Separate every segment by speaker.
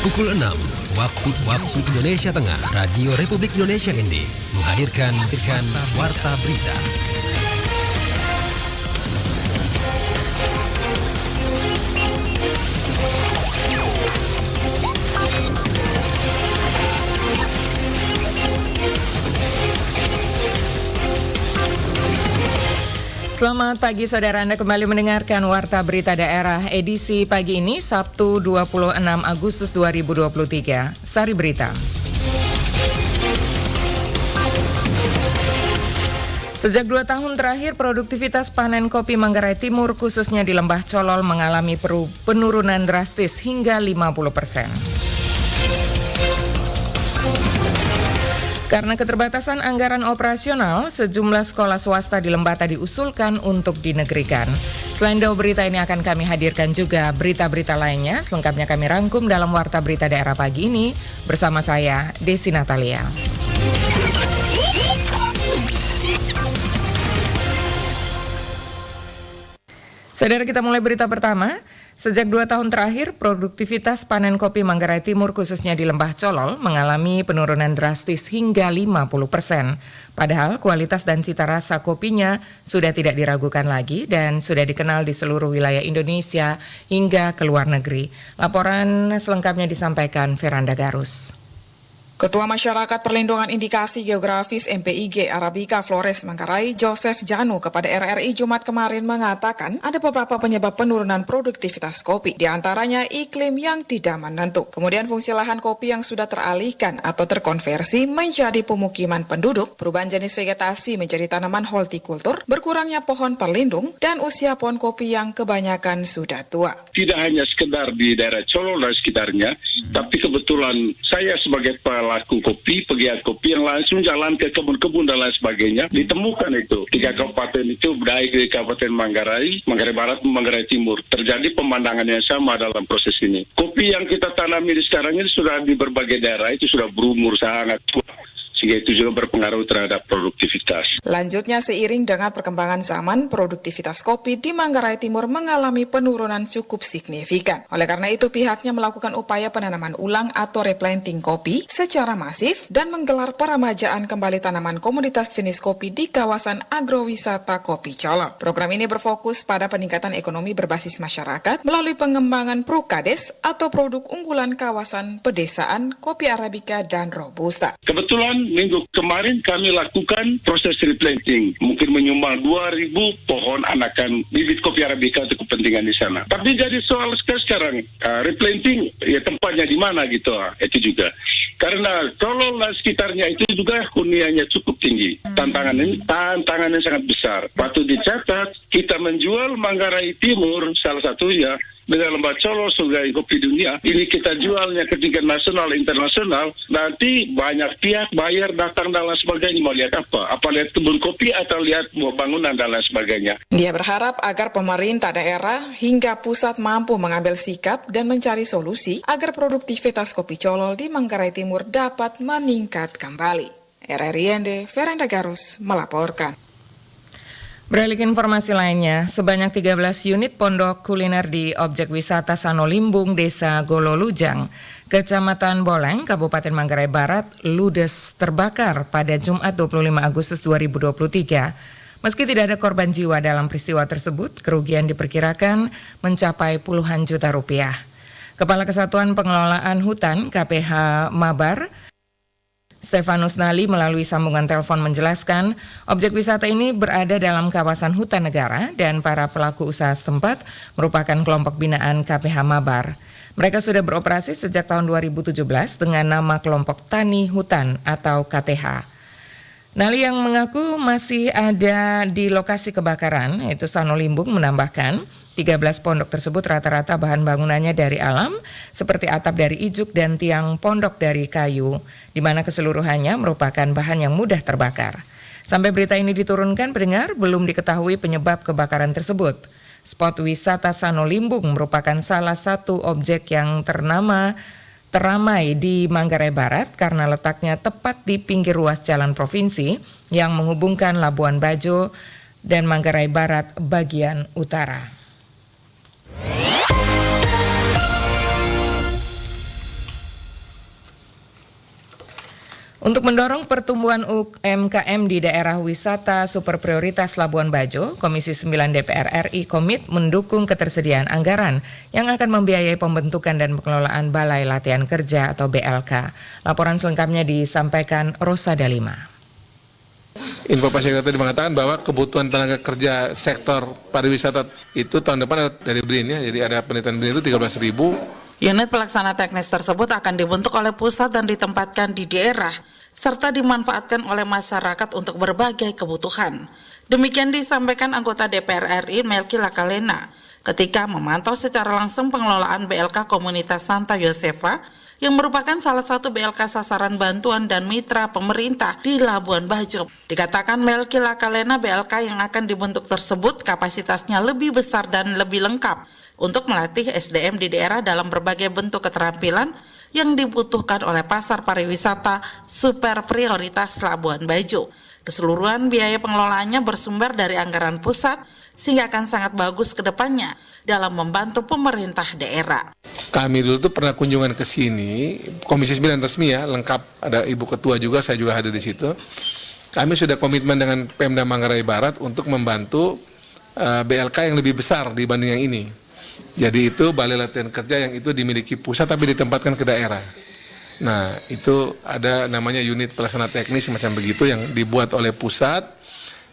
Speaker 1: Pukul 6 waktu Indonesia Tengah, Radio Republik Indonesia ND menghadirkan Warta Berita.
Speaker 2: Selamat pagi saudara, Anda kembali mendengarkan Warta Berita Daerah edisi pagi ini Sabtu 26 Agustus 2023. Sari Berita. Sejak 2 tahun terakhir, produktivitas panen kopi Manggarai Timur khususnya di Lembah Colol mengalami penurunan drastis hingga 50%. Karena keterbatasan anggaran operasional, sejumlah sekolah swasta di Lembata diusulkan untuk dinegrikan. Selain dua berita ini akan kami hadirkan juga berita-berita lainnya, selengkapnya kami rangkum dalam Warta Berita Daerah pagi ini bersama saya, Desi Natalia. Saudara, kita mulai berita pertama. Sejak 2 tahun terakhir, produktivitas panen kopi Manggarai Timur khususnya di Lembah Colol mengalami penurunan drastis hingga 50%. Padahal kualitas dan cita rasa kopinya sudah tidak diragukan lagi dan sudah dikenal di seluruh wilayah Indonesia hingga ke luar negeri. Laporan selengkapnya disampaikan Veranda Garus.
Speaker 3: Ketua Masyarakat Perlindungan Indikasi Geografis MPIG Arabica Flores Manggarai, Joseph Janu kepada RRI Jumat kemarin mengatakan ada beberapa penyebab penurunan produktivitas kopi, di antaranya iklim yang tidak menentu. Kemudian fungsi lahan kopi yang sudah teralihkan atau terkonversi menjadi pemukiman penduduk, perubahan jenis vegetasi menjadi tanaman hortikultur, berkurangnya pohon perlindung, dan usia pohon kopi yang kebanyakan sudah tua.
Speaker 4: Tidak hanya sekedar di daerah Colol dan sekitarnya, tapi kebetulan saya sebagai pelaku kopi, pegiat kopi yang langsung jalan ke kebun-kebun dan lain sebagainya, ditemukan itu 3 kabupaten itu, baik di Kabupaten Manggarai, Manggarai Barat, Manggarai Timur, terjadi pemandangan yang sama dalam proses ini. Kopi yang kita tanami di sekarang ini sudah di berbagai daerah itu sudah berumur sangat tua, sehingga itu juga berpengaruh terhadap produktivitas.
Speaker 3: Lanjutnya, seiring dengan perkembangan zaman, produktivitas kopi di Manggarai Timur mengalami penurunan cukup signifikan. Oleh karena itu, pihaknya melakukan upaya penanaman ulang atau replanting kopi secara masif dan menggelar peremajaan kembali tanaman komoditas jenis kopi di kawasan agrowisata Kopi Colol. Program ini berfokus pada peningkatan ekonomi berbasis masyarakat melalui pengembangan Prukades atau produk unggulan kawasan pedesaan, kopi Arabica dan Robusta.
Speaker 4: Kebetulan minggu kemarin kami lakukan proses replanting, mungkin menyumbang 2.000 pohon anakan bibit kopi Arabica untuk kepentingan di sana. Tapi jadi soal sekarang, replanting ya tempatnya di mana gitu, itu juga. Karena kalau sekitarnya itu juga huniannya cukup tinggi. Tantangannya sangat besar. Patut dicatat, kita menjual Manggarai Timur salah satunya dengan Lembah Colol sebagai kopi dunia, ini kita jualnya ke tingkat nasional, internasional, nanti banyak pihak bayar datang dan lain sebagainya, mau lihat apa? Apa lihat kebun kopi atau lihat bangunan dan lain sebagainya.
Speaker 3: Dia berharap agar pemerintah daerah hingga pusat mampu mengambil sikap dan mencari solusi agar produktivitas kopi Colol di Manggarai Timur dapat meningkat kembali. RRI ND, Veranda Garus melaporkan.
Speaker 2: Beralih ke informasi lainnya, sebanyak 13 unit pondok kuliner di objek wisata Sanolimbung, Desa Gololujang, Kecamatan Boleng, Kabupaten Manggarai Barat, ludes terbakar pada Jumat 25 Agustus 2023. Meski tidak ada korban jiwa dalam peristiwa tersebut, kerugian diperkirakan mencapai puluhan juta rupiah. Kepala Kesatuan Pengelolaan Hutan KPH Mabar, Stefanus Nali melalui sambungan telepon menjelaskan, objek wisata ini berada dalam kawasan hutan negara dan para pelaku usaha setempat merupakan kelompok binaan KPH Mabar. Mereka sudah beroperasi sejak tahun 2017 dengan nama kelompok Tani Hutan atau KTH. Nali yang mengaku masih ada di lokasi kebakaran, yaitu Sanolimbung, menambahkan 13 pondok tersebut rata-rata bahan bangunannya dari alam, seperti atap dari ijuk dan tiang pondok dari kayu, di mana keseluruhannya merupakan bahan yang mudah terbakar. Sampai berita ini diturunkan, pendengar, belum diketahui penyebab kebakaran tersebut. Spot wisata Sanolimbung merupakan salah satu objek yang teramai di Manggarai Barat karena letaknya tepat di pinggir ruas jalan provinsi yang menghubungkan Labuan Bajo dan Manggarai Barat bagian utara. Untuk mendorong pertumbuhan UMKM di daerah wisata super prioritas Labuan Bajo, Komisi 9 DPR RI komit mendukung ketersediaan anggaran yang akan membiayai pembentukan dan pengelolaan Balai Latihan Kerja atau BLK. Laporan selengkapnya disampaikan Rosa Dalima.
Speaker 5: Info Pasca tadi mengatakan bahwa kebutuhan tenaga kerja sektor pariwisata itu tahun depan dari BRIN ya, jadi ada penelitian BRIN itu 13.000.
Speaker 6: Unit pelaksana teknis tersebut akan dibentuk oleh pusat dan ditempatkan di daerah, serta dimanfaatkan oleh masyarakat untuk berbagai kebutuhan. Demikian disampaikan anggota DPR RI Melki Lakalena ketika memantau secara langsung pengelolaan BLK Komunitas Santa Yosefa yang merupakan salah satu BLK sasaran bantuan dan mitra pemerintah di Labuan Bajo. Dikatakan Melki Lakalena BLK yang akan dibentuk tersebut kapasitasnya lebih besar dan lebih lengkap untuk melatih SDM di daerah dalam berbagai bentuk keterampilan yang dibutuhkan oleh pasar pariwisata super prioritas Labuan Bajo. Keseluruhan biaya pengelolaannya bersumber dari anggaran pusat sehingga akan sangat bagus ke depannya dalam membantu pemerintah daerah.
Speaker 5: Kami dulu tuh pernah kunjungan ke sini, Komisi 9 resmi ya, lengkap, ada Ibu Ketua juga, saya juga hadir di situ. Kami sudah komitmen dengan Pemda Manggarai Barat untuk membantu BLK yang lebih besar dibanding yang ini. Jadi itu Balai Latihan Kerja yang itu dimiliki pusat tapi ditempatkan ke daerah. Nah itu ada namanya unit pelaksana teknis macam begitu yang dibuat oleh pusat,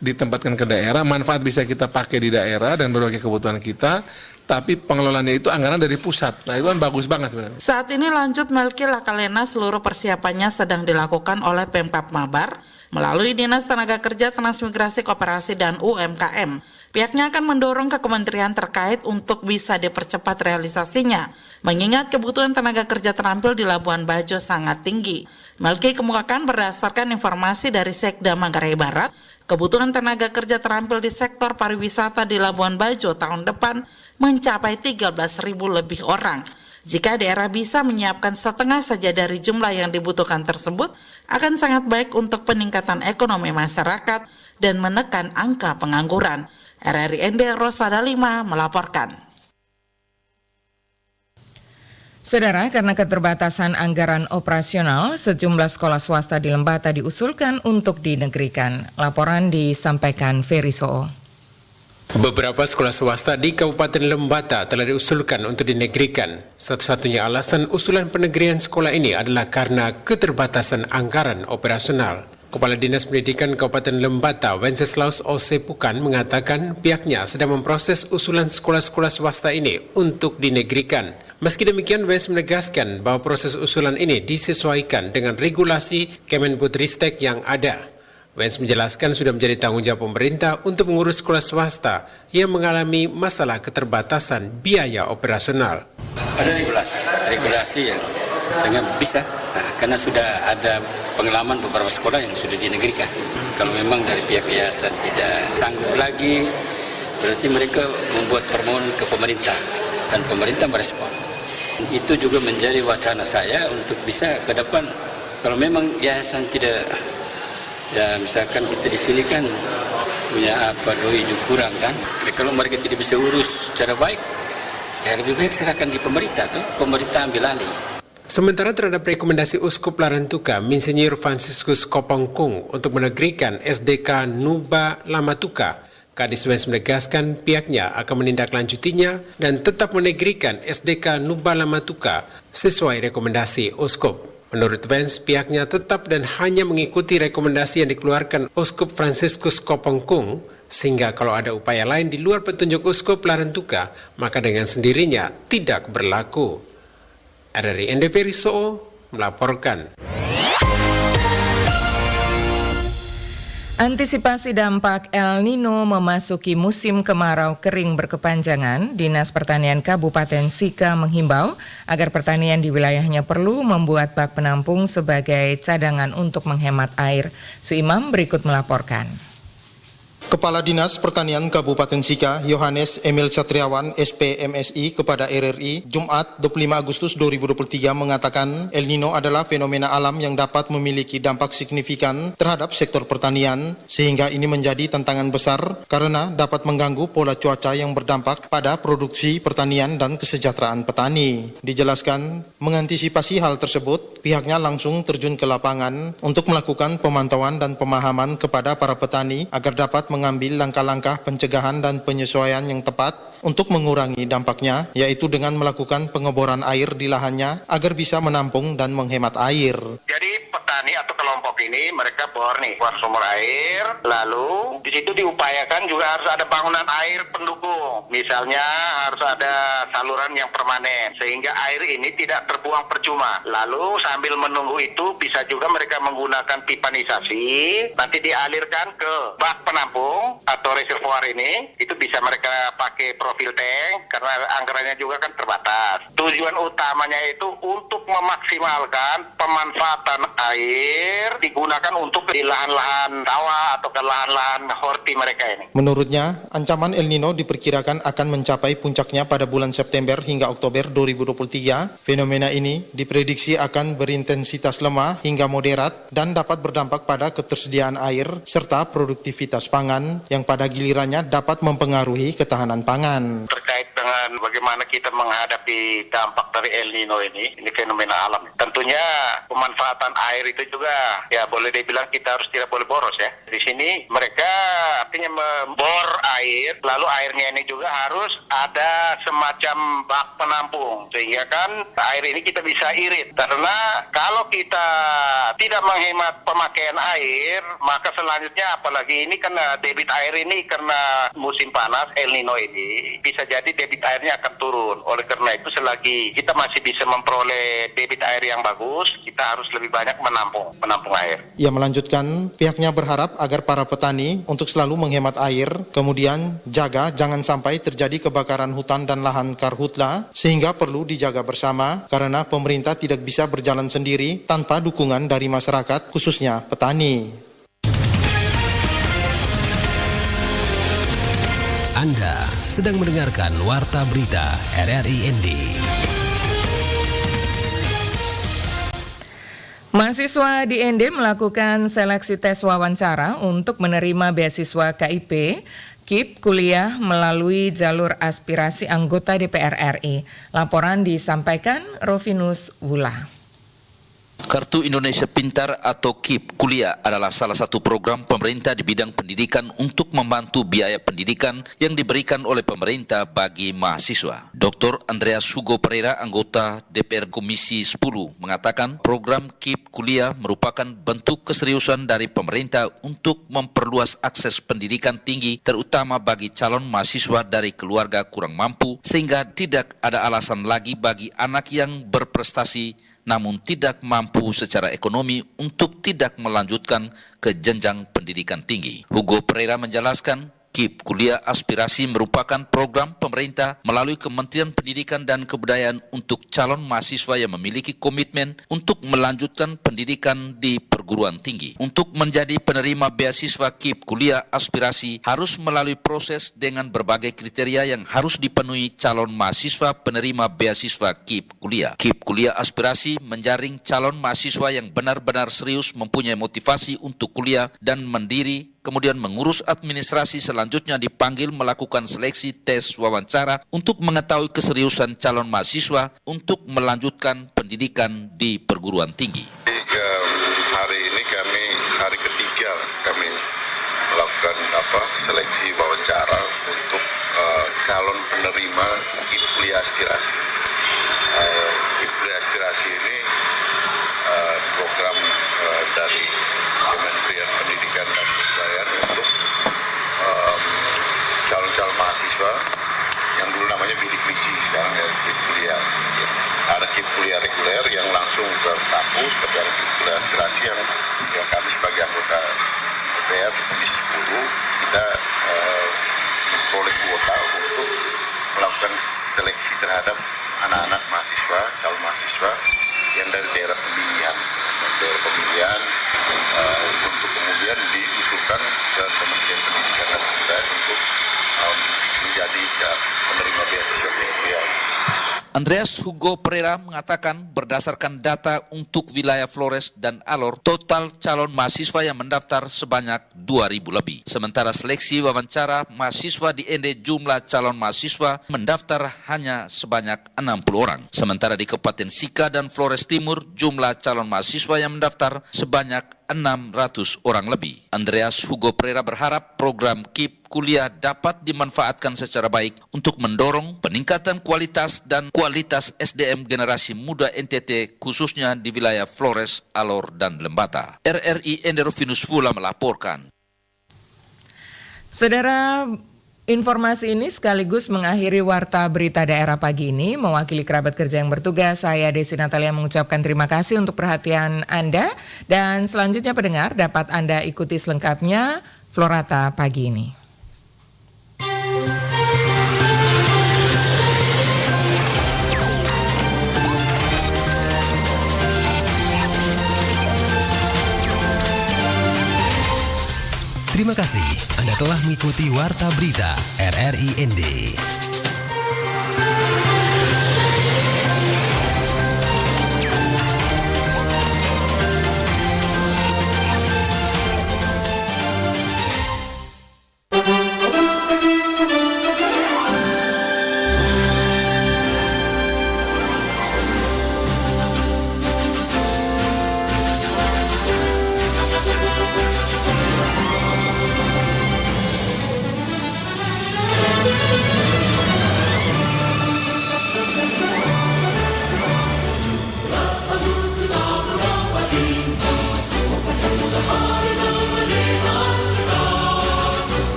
Speaker 5: ditempatkan ke daerah, manfaat bisa kita pakai di daerah dan berbagai kebutuhan kita, tapi pengelolaannya itu anggaran dari pusat. Nah itu kan bagus banget sebenarnya.
Speaker 6: Saat ini lanjut Melki Lakalena, seluruh persiapannya sedang dilakukan oleh Pemkab Mabar melalui Dinas Tenaga Kerja, Transmigrasi, Koperasi, dan UMKM. Pihaknya akan mendorong ke kementerian terkait untuk bisa dipercepat realisasinya, mengingat kebutuhan tenaga kerja terampil di Labuan Bajo sangat tinggi. Melki kemukakan berdasarkan informasi dari Sekda Manggarai Barat, kebutuhan tenaga kerja terampil di sektor pariwisata di Labuan Bajo tahun depan mencapai 13.000 lebih orang. Jika daerah bisa menyiapkan setengah saja dari jumlah yang dibutuhkan tersebut, akan sangat baik untuk peningkatan ekonomi masyarakat dan menekan angka pengangguran. RRI Rosa Dalima melaporkan.
Speaker 2: Saudara, karena keterbatasan anggaran operasional, sejumlah sekolah swasta di Lembata diusulkan untuk dinegrikan. Laporan disampaikan Ferry Soo.
Speaker 7: Beberapa sekolah swasta di Kabupaten Lembata telah diusulkan untuk dinegrikan. Satu-satunya alasan usulan penegrian sekolah ini adalah karena keterbatasan anggaran operasional. Kepala Dinas Pendidikan Kabupaten Lembata, Wenceslaus Osepukan, mengatakan pihaknya sedang memproses usulan sekolah-sekolah swasta ini untuk dinegrikan. Meski demikian, Wens menegaskan bahwa proses usulan ini disesuaikan dengan regulasi Kemendikbudristek yang ada. Wens menjelaskan sudah menjadi tanggung jawab pemerintah untuk mengurus sekolah swasta yang mengalami masalah keterbatasan biaya operasional.
Speaker 8: Ada regulasi yang dengan bisa, karena sudah ada pengalaman beberapa sekolah yang sudah dinegrikan. Kalau memang dari pihak yayasan tidak sanggup lagi, berarti mereka membuat permohonan ke pemerintah dan pemerintah merespon. Itu juga menjadi wacana saya untuk bisa ke depan, kalau memang yayasan tidak, ya misalkan kita di sini kan punya doi kurang kan, kalau mereka tidak bisa urus secara baik, ya lebih baik serahkan di pemerintah tuh, pemerintah ambil alih.
Speaker 7: Sementara terhadap rekomendasi Uskup Larantuka, Monsinyur Franciscus Kopongkung untuk menegrikan SDK Nuba Lamatuka, Kadis Wens menegaskan pihaknya akan menindaklanjutinya dan tetap menegrikan SDK Nuba Lamatuka sesuai rekomendasi Uskup. Menurut Wens, pihaknya tetap dan hanya mengikuti rekomendasi yang dikeluarkan Uskup Franciscus Kopongkung, sehingga kalau ada upaya lain di luar petunjuk Uskup Larantuka, maka dengan sendirinya tidak berlaku. RRI Ferry Soo melaporkan.
Speaker 2: Antisipasi dampak El Nino memasuki musim kemarau kering berkepanjangan, Dinas Pertanian Kabupaten Sika menghimbau agar pertanian di wilayahnya perlu membuat bak penampung sebagai cadangan untuk menghemat air. Suimam berikut melaporkan.
Speaker 9: Kepala Dinas Pertanian Kabupaten Sika, Yohanes Emil Satriawan, SPMSI kepada RRI, Jumat 25 Agustus 2023 mengatakan El Nino adalah fenomena alam yang dapat memiliki dampak signifikan terhadap sektor pertanian, sehingga ini menjadi tantangan besar karena dapat mengganggu pola cuaca yang berdampak pada produksi pertanian dan kesejahteraan petani. Dijelaskan, mengantisipasi hal tersebut, pihaknya langsung terjun ke lapangan untuk melakukan pemantauan dan pemahaman kepada para petani agar dapat mengambil langkah-langkah pencegahan dan penyesuaian yang tepat untuk mengurangi dampaknya, yaitu dengan melakukan pengeboran air di lahannya agar bisa menampung dan menghemat air.
Speaker 10: Jadi petani atau kelompok ini mereka bor sumur air, lalu di situ diupayakan juga harus ada bangunan air pendukung. Misalnya harus ada saluran yang permanen sehingga air ini tidak terbuang percuma. Lalu sambil menunggu itu bisa juga mereka menggunakan pipanisasi, nanti dialirkan ke bak penampung atau reservoir ini. Itu bisa mereka pakai profil tank karena anggarannya juga kan terbatas. Tujuan utamanya itu untuk memaksimalkan pemanfaatan air digunakan untuk di lahan-lahan sawah atau ke lahan-lahan horti mereka ini.
Speaker 9: Menurutnya, ancaman El Nino diperkirakan akan mencapai puncaknya pada bulan September hingga Oktober 2023. Fenomena ini diprediksi akan berintensitas lemah hingga moderat dan dapat berdampak pada ketersediaan air serta produktivitas pangan yang pada gilirannya dapat mempengaruhi ketahanan pangan.
Speaker 10: Terkait dengan bagaimana kita menghadapi dampak dari El Nino ini fenomena alam. Tentunya pemanfaatan air itu juga ya boleh dibilang kita harus tidak boleh boros ya. Di sini mereka artinya membor air, lalu airnya ini juga harus ada semacam bak penampung sehingga kan air ini kita bisa irit. Karena kalau kita tidak menghemat pemakaian air, maka selanjutnya apalagi ini kan debit air ini karena musim panas El Nino ini bisa jadi debit airnya akan turun. Oleh karena itu selagi kita masih bisa memperoleh debit air yang bagus, kita harus lebih banyak menampung air.
Speaker 9: Ia melanjutkan, pihaknya berharap agar para petani untuk selalu menghemat air, kemudian jaga jangan sampai terjadi kebakaran hutan dan lahan karhutla, sehingga perlu dijaga bersama karena pemerintah tidak bisa berjalan sendiri tanpa dukungan dari masyarakat, khususnya petani.
Speaker 1: Anda sedang mendengarkan Warta Berita RRI ND.
Speaker 2: Mahasiswa di ND melakukan seleksi tes wawancara untuk menerima beasiswa KIP kuliah melalui jalur aspirasi anggota DPR RI. Laporan disampaikan Rovinus Wula.
Speaker 11: Kartu Indonesia Pintar atau KIP Kuliah adalah salah satu program pemerintah di bidang pendidikan untuk membantu biaya pendidikan yang diberikan oleh pemerintah bagi mahasiswa. Dr. Andreas Hugo Pereira, anggota DPR Komisi 10, mengatakan program KIP Kuliah merupakan bentuk keseriusan dari pemerintah untuk memperluas akses pendidikan tinggi terutama bagi calon mahasiswa dari keluarga kurang mampu sehingga tidak ada alasan lagi bagi anak yang berprestasi namun tidak mampu secara ekonomi untuk tidak melanjutkan ke jenjang pendidikan tinggi. Hugo Pereira menjelaskan, KIP Kuliah Aspirasi merupakan program pemerintah melalui Kementerian Pendidikan dan Kebudayaan untuk calon mahasiswa yang memiliki komitmen untuk melanjutkan pendidikan di perguruan tinggi. Untuk menjadi penerima beasiswa KIP Kuliah Aspirasi harus melalui proses dengan berbagai kriteria yang harus dipenuhi calon mahasiswa penerima beasiswa KIP Kuliah. KIP Kuliah Aspirasi menjaring calon mahasiswa yang benar-benar serius mempunyai motivasi untuk kuliah dan mandiri, kemudian mengurus administrasi, selanjutnya dipanggil melakukan seleksi tes wawancara untuk mengetahui keseriusan calon mahasiswa untuk melanjutkan pendidikan di perguruan tinggi.
Speaker 12: Hari ini hari ketiga kami melakukan seleksi wawancara untuk calon penerima KIP Kuliah Aspirasi. KIP Kuliah Aspirasi ini program dari Kementerian Pendidikan dan Kebudayaan untuk calon-calon mahasiswa yang dulu namanya bidik misi, sekarang ya KIP Kuliah. Ada KIP Kuliah reguler yang langsung ke kampus, tapi ada KIP Kuliah Aspirasi yang kami sebagai anggota DPR Komisi 10 kita memperoleh kuota untuk melakukan seleksi terhadap anak-anak mahasiswa, calon mahasiswa yang dari daerah pemilihan. daerah pemilihan untuk kemudian diusulkan ke Kementerian Pendidikan dan Kebudayaan untuk menjadi penerima beasiswa kuliah.
Speaker 11: Andreas Hugo Pereira mengatakan berdasarkan data untuk wilayah Flores dan Alor, total calon mahasiswa yang mendaftar sebanyak 2.000 lebih. Sementara seleksi wawancara mahasiswa di ND jumlah calon mahasiswa mendaftar hanya sebanyak 60 orang. Sementara di Kabupaten Sika dan Flores Timur, jumlah calon mahasiswa yang mendaftar sebanyak 600 orang lebih. Andreas Hugo Pereira berharap program KIP kuliah dapat dimanfaatkan secara baik untuk mendorong peningkatan kualitas SDM generasi muda NTT khususnya di wilayah Flores, Alor, dan Lembata. RRI Enderovinus Fula melaporkan.
Speaker 2: Saudara, informasi ini sekaligus mengakhiri Warta Berita Daerah pagi ini. Mewakili kerabat kerja yang bertugas, saya Desi Natalia mengucapkan terima kasih untuk perhatian Anda. Dan selanjutnya pendengar dapat Anda ikuti selengkapnya Florata pagi ini.
Speaker 1: Terima kasih Anda telah mengikuti Warta Berita RRI ND.